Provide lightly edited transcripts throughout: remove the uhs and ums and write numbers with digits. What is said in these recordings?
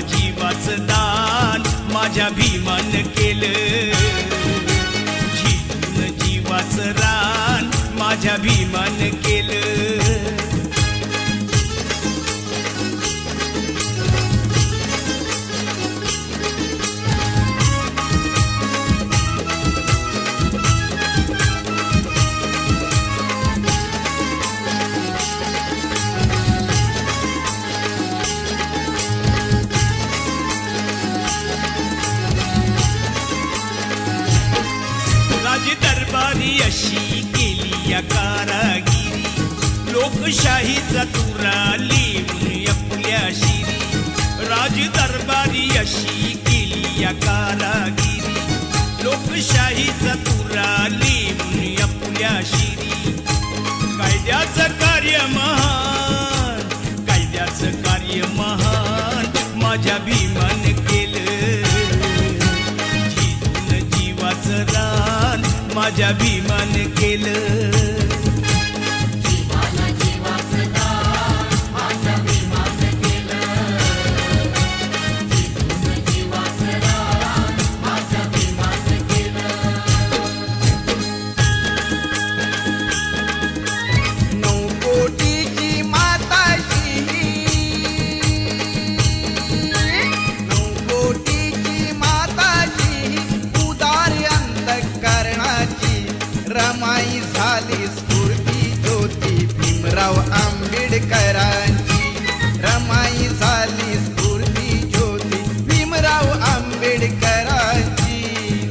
जीवाचं दान माझ्या भीमान केलं, झिजून जीवाचं रान माझ्या भीमान केलं. दरबारी अशी केली या कारागिरी, लोकशाहीचा तुरा लिहून आपल्या शिरी. राज दरबारी अशी केली या कारागिरी, लोकशाहीचा तुरा लिहून आपल्या शिरी. कायद्याचं कार्य महान, कायद्याचं कार्य महान माझ्या भीमान केलं, झिजून जीवाचं रान माझ्या भीमान केलं. जीवाला जीवाचं दान माझ्या भीमान केलं, झिजून जीवाचं रान माझ्या भीमान केलं. 9 कोटीची माताशी, 9 कोटीची माताशी उदार अंतःकरणाची रमाई झाली स्फूर्ती ज्योती भीमराव आंबेडकरांची. रमाई झाली स्फूर्ती ज्योती भीमराव आंबेडकरांची.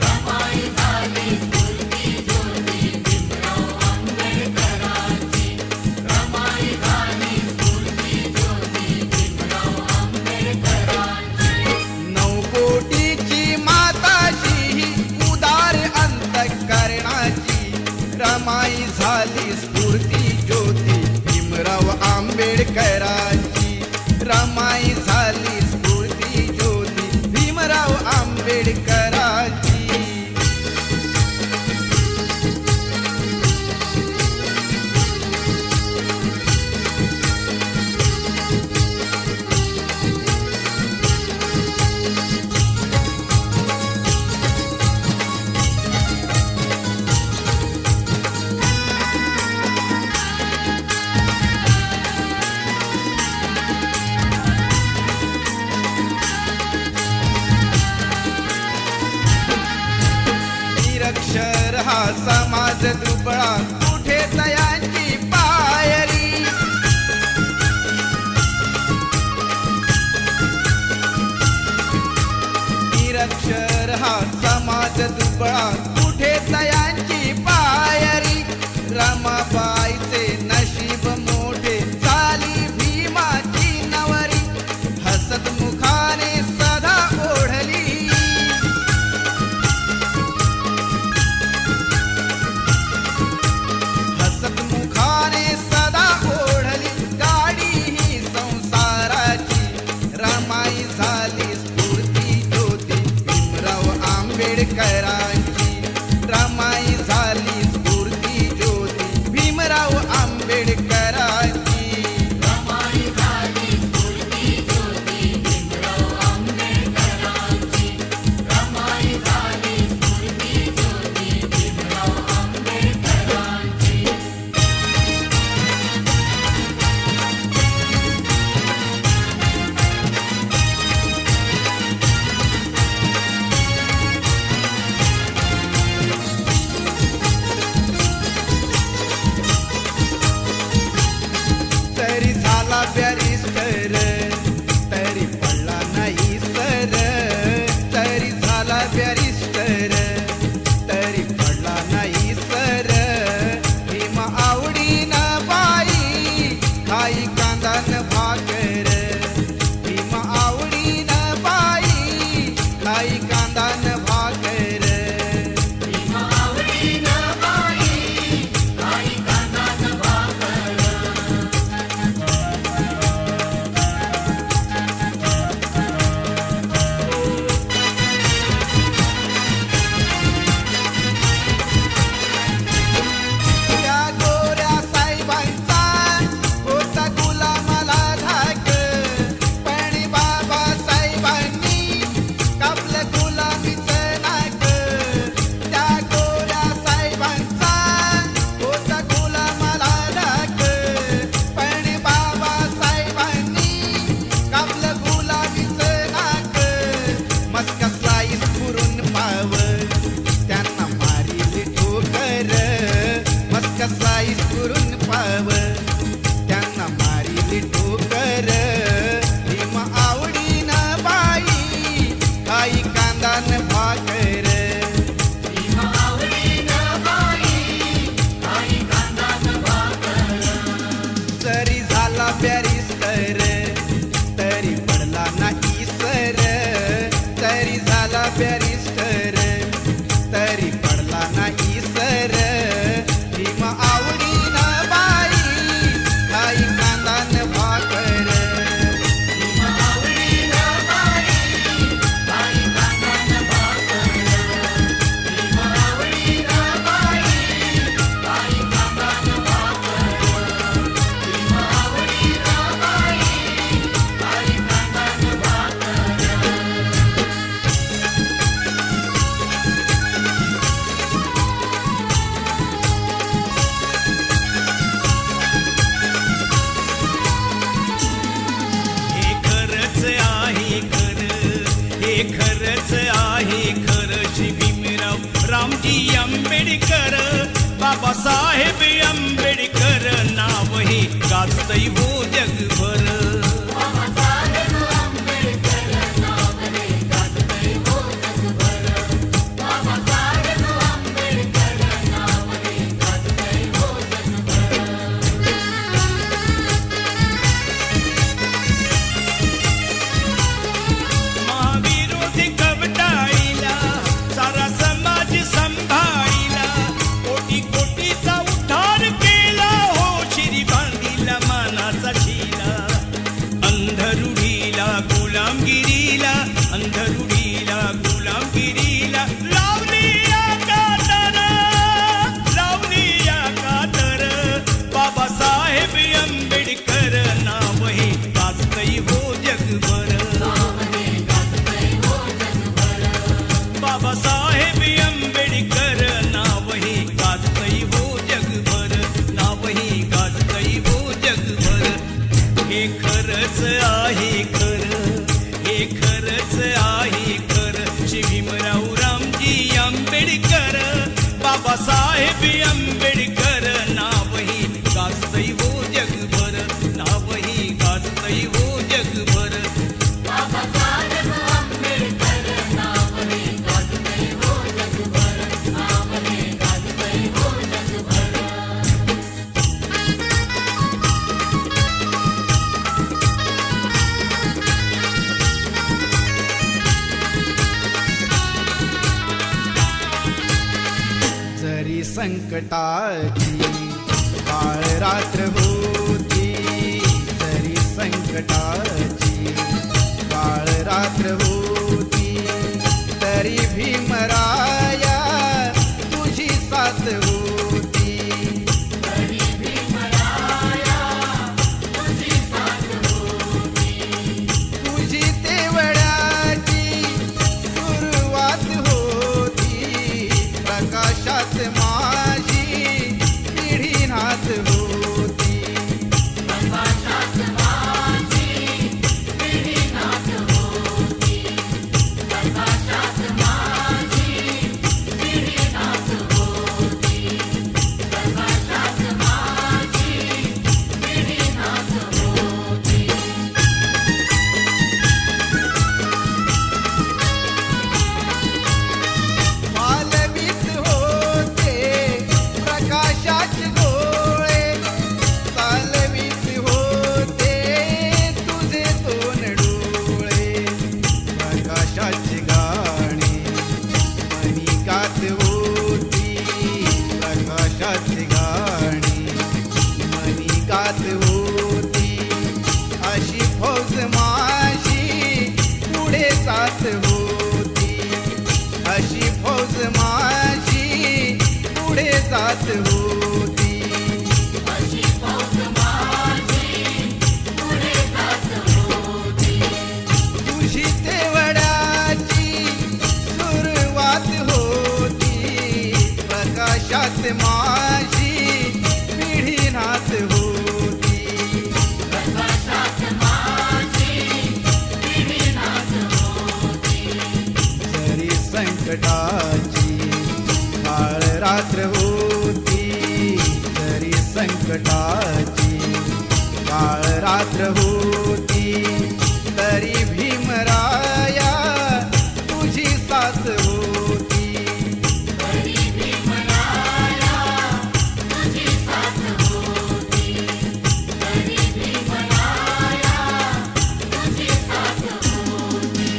रमाई झाली स्फूर्ती ज्योती भीमराव आंबेडकरांची. रमाई झाली स्फूर्ती ज्योती भीमराव आंबेडकरांची. 9 कोटीची माताशी उदार अंतःकरणाची रमाई झाली स्फूर्ती ज्योती भीमराव आंबेडकरांची. रमाई झाली स्फूर्ती ज्योती भीमराव आंबेडकरांची. निरक्षर हा समाज दुबळा कुठे तयांची पायरी. निरक्षर हा समाज दुबळा कुठे तयांची पायरी. रमाबाईचे नशीब मोठे झाली भीमाची नवरी. हसत मुखाने सदा ओढली, हसत मुखाने सदा ओढली गाडी ही संसाराची. रमाई झाली स्फूर्ती ज्योती भीमराव आंबेडकरांची. रमाई झाली स्फूर्ती ज्योती भीमराव आंबेडकरांची. रमाई झाली स्फूर्ती ज्योती भीमराव आंबेडकरांची. रमाई झाली स्फूर्ती ज्योती भीमराव आंबेडकरांची. रामजी आंबेडकर. बाबासाहेब आंबेडकर नाव हे गाजतय हो जगभर. बाबासाहेब आंबेडकर नाव हे गाजतय हो जगभर. बाबासाहेब आंबेडकर नाव हे गाजतय हो जगभर. महाविरोधी कवटाळीला सारा समाज संभाळीला. कोटी कोटीचा उद्धार केला हो शिरी बांधिला मानाचा शिला. अंधरुढीला गुलामगिरीला अंधरुढीला गुलामगिरीला लावली या कातर लावली या कातर. बाबासाहेब आंबेडकर नाव हे गाजतय हो जगभर. नाव हे गाजतय हो जगभर. बाबासाहेब आंबेडकर नाव हे गाजतय हो जगभर. नाव हे गाजतय हो जगभर. हे खरंच आहे खरं हे खरंच आहे खरं. श्री भीमराव रामजी आंबेडकर. बाबासाहेब आंबेडकर नाव हे गाजतय हो जगभर. नाव हे गाजतय हो जगभर. बाबासाहेब आंबेडकर नाव हे गाजतय हो जगभर. नाव हे गाजतय हो जगभर. जरी संकटाची काळ रात्र होती, जरी संकटाची काळ रात्र होती, तरी भीमराया तुझी साथ होती. तरी भीमराया तुझी साथ होती. तुझी तेवढ्याची सुरुवात होती, प्रकाशात माझी पिढी नाथ होती. प्रकाशात माझी पिढी नाथ होती. प्रकाशात माझी पिढी नाथ होती. प्रकाशात माझी पिढी नाथ होती. मालवीत होते प्रकाशाचे डोळे, चालवीत होते तुझे दोन डोळे. प्रकाशाची गाणी मनी गात होती, प्रकाशाची गाणी मनी गात होती. अशी फौज माझी पुढे जात होती, अशी फौज माझी पुढे जात होती. अशी फौज माझी पुढे जात होती. तुझी तेवढ्याची सुरुवात होती, प्रकाशात माझी पिढी नाथ होती. प्रकाशात माझी पिढी नाथ होती. जरी संकटाची काळ रात्र होती, जरी संकटाची काळ रात्र होती, तरी भीमराया तुझी साथ होती. तरी भीमराया तुझी साथ होती. तरी भीमराया तुझी साथ होती.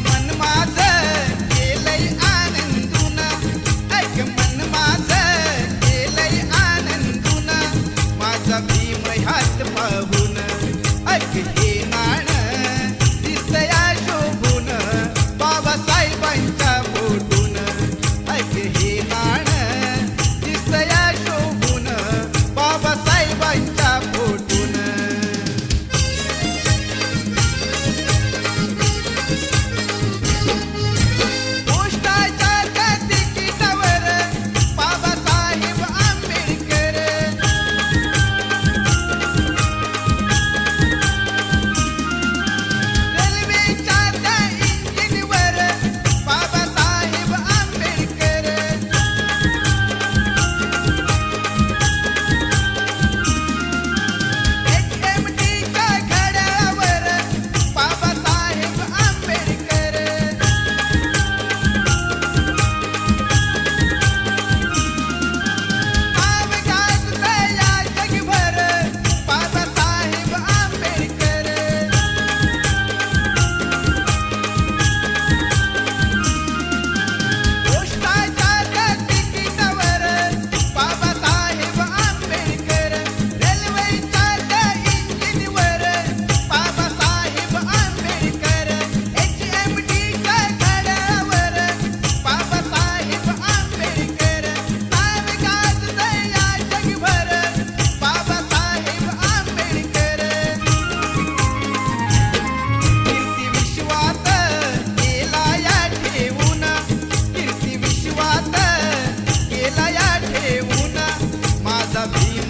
मन माझं केलंय आनंदून, ऐक मन माझं केलंय आनंदून. माझा भीम ह्यात पाहून, ऐक हे नाण दिसया शोभून. बाबासाहेबांच्या फोटून, ऐक हे नाण दिसया शोभून. बाबासाहेबांच्या फोटून. पोस्टाच्या त्या तिकिटावर बाबासाहेब आंबेडकर.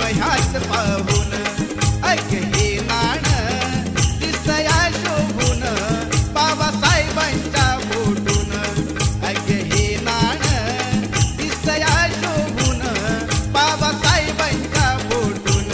वह्यात पाहून ऐक हे नाण दिसया शोभून बाबासाहेबांच्या फोटून ऐक हे नाण दिसया शोभून बाबासाहेबांच्या फोटून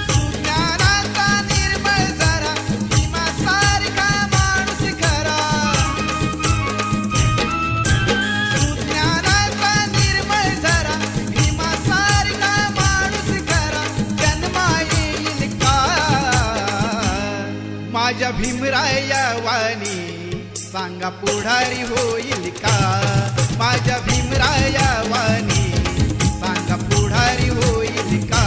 सुज्ञानाचा निर्मळ झरा भीमासारखा माणूस खरा सुज्ञानाचा निर्मळ झरा भीमासारखा माणूस खरा जन्मा येईल का माझ्या भीमराया वाणी सांगा पुढारी होईल का माझ्या भीमराया वाणी सांगा पुढारी होईल का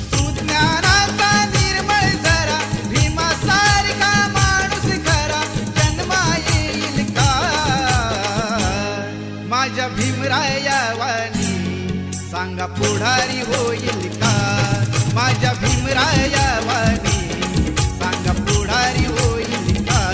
सुज्ञानाचा निर्मळ झरा भीमासारखा माणूस खरा जन्मा येईल का माझ्या भीमराया वाणी सांगा पुढारी होईल का माझ्या भीमराया वाणी सांगा पुढारी होईल का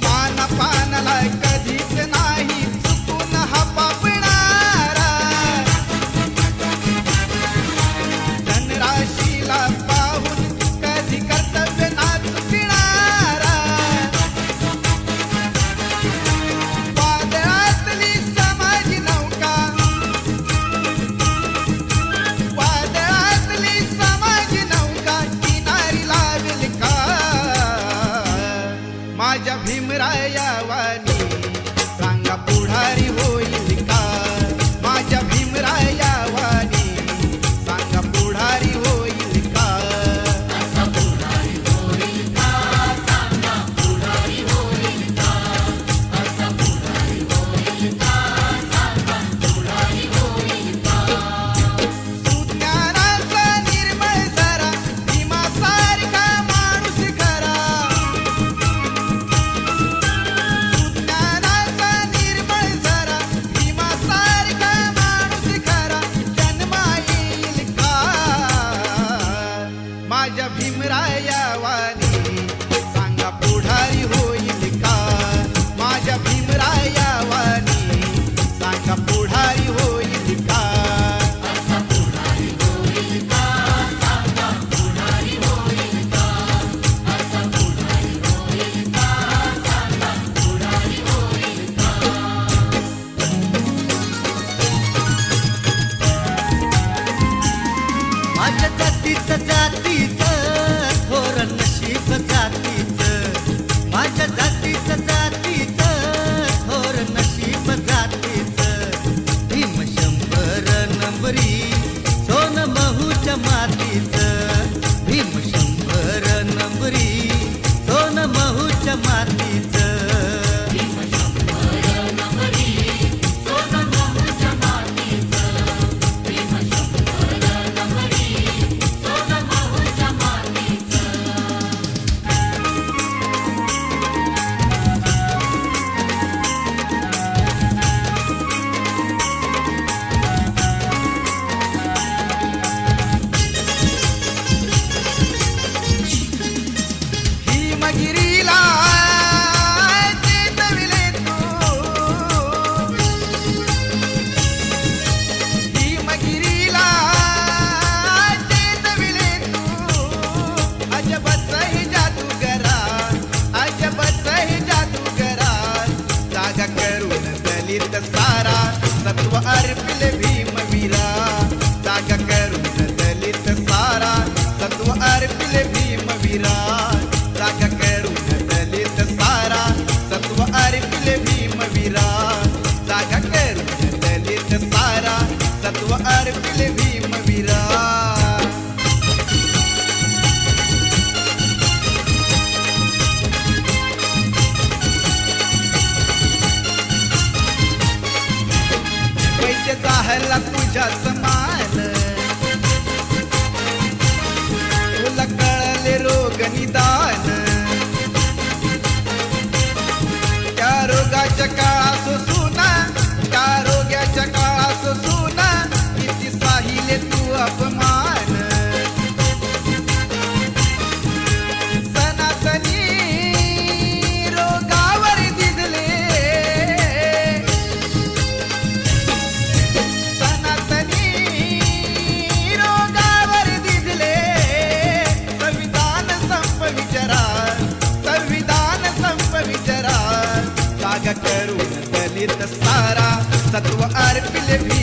पान पानाला कधीच नाही चुकून हा पापणारा धनराशीला पाहून कधी कर्तव्य ना चुकणारा वादळातली समाजी नौका वादळातली समाजी नौका किनारी लावेल का माझ्या भीमराया वाणी सांगा पुढारी होईल का माझ्या भीमराया वाणी सांगा पुढारी होईल का सुज्ञानाचा निर्मळ झरा भीमासारखा माणूस खरा सुज्ञानाचा निर्मळ झरा भीमासारखा माणूस खरा जन्मा येईल का माझ्या भीमराया वाणी सांगा पुढारी होईल का माझ्या भीमराया वाणी सांगा पुढारी होईल का माझ्या जातीचं जातीचं थोर नशीब जातीचं माझ्या जातीचं जातीचं थोर नशीब जातीचं भीम 100 नंबरी सोन महूच्या मातीचं भीम 100 नंबरी सोन महूच्या मातीचं आले